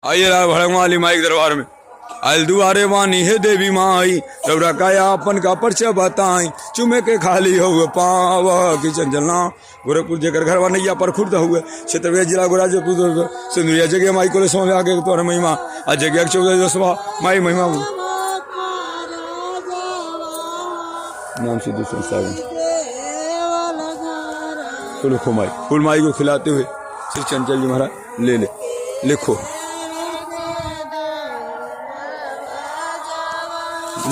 आइए भड़ंग वाली माई के दरबार में आयल दुआरे वानी है देवी माई रौरा काया अपन का परिचय बताई चुमे के खाली हो पाव की चंचलना गोरखपुर जेकर घर वा नैया पर खुर्द हुए क्षेत्र जिला गुराजपुर सिंधुरिया जगह माई को समझ आगे तोहर महिमा आ जगह चौदह माई महिमा नाम से दूसरा सावन तो लिखो माई फूल माई को खिलाते हुए श्री चंचल जी महाराज ले ले लिखो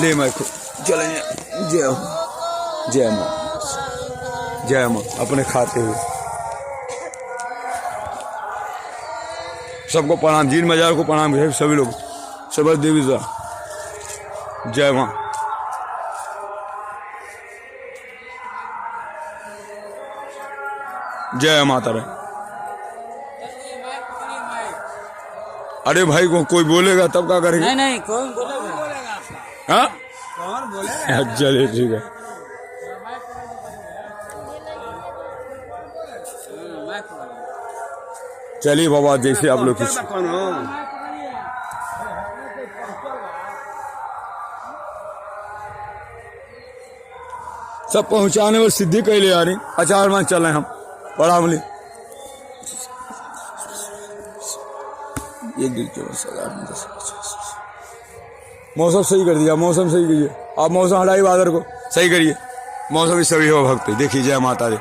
ले माई को चले जय जय माँ जय माँ अपने खाते हुए सबको प्रणाम जीन मजार को प्रणाम सभी लोग सब देवी जय माँ जय माता रे। अरे भाई को कोई बोलेगा तब क्या करेंगे? नहीं नहीं कौन बोलेगा? हाँ कौन बोलेगा? चलिए ठीक है। चलिए बाबा जैसे आप लोग सब पहुंचाने और सिद्धि कैले आ रही अचार मान चल रहे हम बड़ा अमली मौसम सही कर दिया मौसम सही करिए आप मौसम हटाई बादर को सही करिए मौसम ही सभी हो भक्त देखिए जय माता दी।